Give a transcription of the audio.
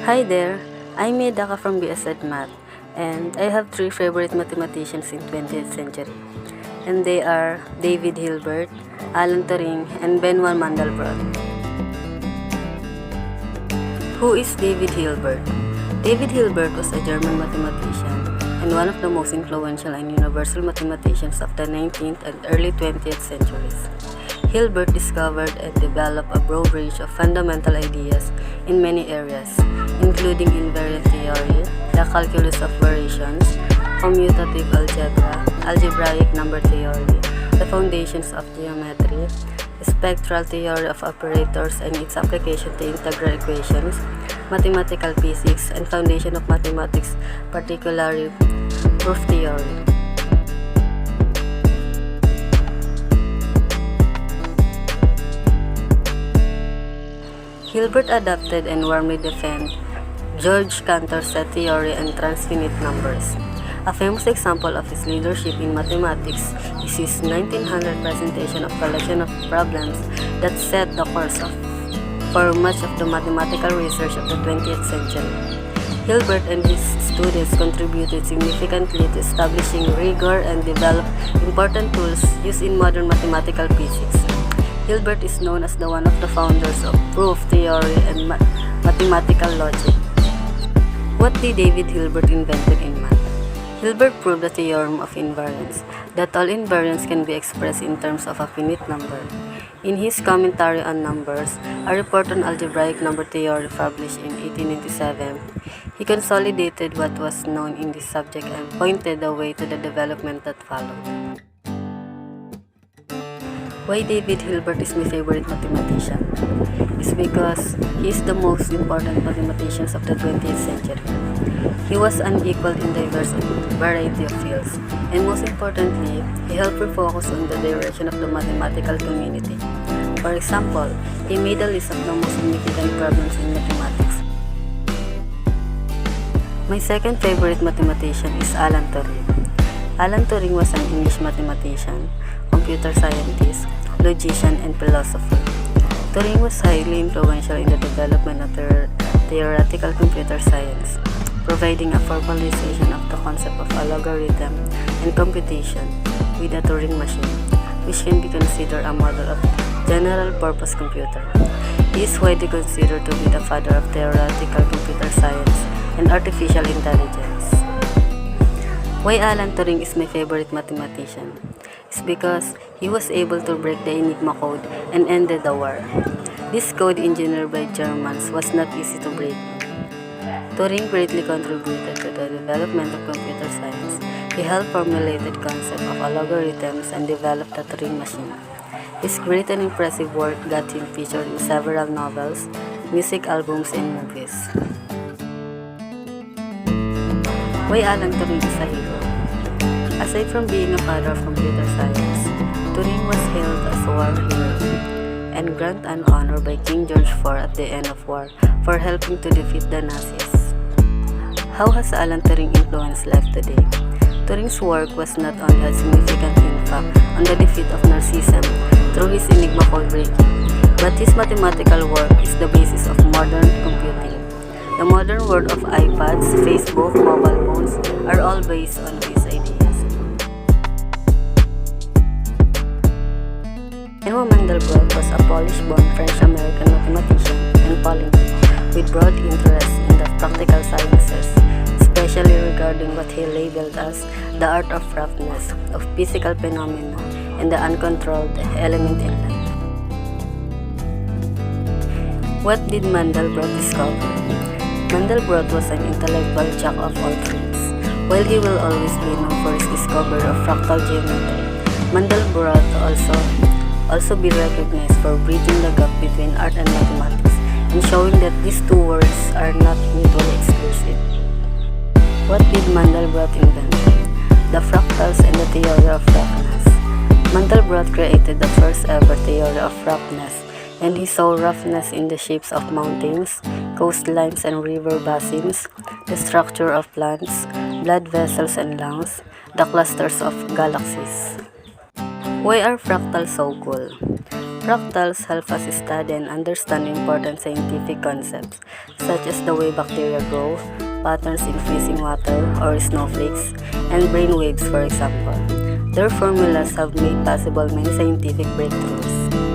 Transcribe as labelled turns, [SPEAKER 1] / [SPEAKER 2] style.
[SPEAKER 1] Hi there, I'm Medaka from BSed Math, and I have three favorite mathematicians in 20th century. And they are David Hilbert, Alan Turing, and Benoit Mandelbrot. Who is David Hilbert? David Hilbert was a German mathematician and one of the most influential and universal mathematicians of the 19th and early 20th centuries. Hilbert discovered and developed a broad range of fundamental ideas in many areas, including invariant theory, the calculus of variations, commutative algebra, algebraic number theory, the foundations of geometry, spectral theory of operators and its application to integral equations, mathematical physics, and foundation of mathematics, particularly proof theory. Hilbert adopted and warmly defended George Cantor's set theory and transfinite numbers. A famous example of his leadership in mathematics is his 1900 presentation of collection of problems that set the course for much of the mathematical research of the 20th century. Hilbert and his students contributed significantly to establishing rigor and developed important tools used in modern mathematical physics. Hilbert is known as one of the founders of proof theory and mathematical logic. What did David Hilbert invented in math? Hilbert proved the theorem of invariance, that all invariants can be expressed in terms of a finite number. In his commentary on numbers, a report on algebraic number theory published in 1897, he consolidated what was known in this subject and pointed the way to the development that followed. Why David Hilbert is my favorite mathematician? It's because he is the most important mathematician of the 20th century. He was unequaled in diverse variety of fields, and most importantly, he helped refocus on the direction of the mathematical community. For example, he made a list of the most significant problems in mathematics. My second favorite mathematician is Alan Turing. Alan Turing was an English mathematician, computer scientist, logician, and philosopher. Turing was highly influential in the development of theoretical computer science, providing a formalization of the concept of a logarithm and computation with a Turing machine, which can be considered a model of general-purpose computer. He is widely considered to be the father of theoretical computer science and artificial intelligence. Why Alan Turing is my favorite mathematician? It's because he was able to break the Enigma code and ended the war. This code, engineered by Germans, was not easy to break. Turing greatly contributed to the development of computer science. He helped formulate the concept of logarithms and developed the Turing machine. His great and impressive work got him featured in several novels, music albums, and movies. Why Alan Turing is a hero? Aside from being a father of computer science, Turing was hailed as a war hero and granted an honor by King George IV at the end of war for helping to defeat the Nazis. How has Alan Turing influenced life today? Turing's work was not only a significant impact on the defeat of Nazism through his Enigma code breaking, but his mathematical work is the basis of modern computing. The modern world of iPads, Facebook, mobile phones are all based on these ideas. Benoit Mandelbrot was a Polish-born French-American mathematician and polymath with broad interest in the practical sciences, especially regarding what he labeled as the art of roughness, of physical phenomena, and the uncontrolled element in life. What did Mandelbrot discover? Mandelbrot was an intellectual jack of all trades. While he will always be known for his discovery of fractal geometry, Mandelbrot also be recognized for bridging the gap between art and mathematics and showing that these two worlds are not mutually exclusive. What did Mandelbrot invent? The fractals and the theory of roughness. Mandelbrot created the first ever theory of roughness, and he saw roughness in the shapes of mountains, coastlines and river basins, the structure of plants, blood vessels and lungs, the clusters of galaxies. Why are fractals so cool? Fractals help us study and understand important scientific concepts, such as the way bacteria grow, patterns in freezing water or snowflakes, and brain waves, for example. Their formulas have made possible many scientific breakthroughs.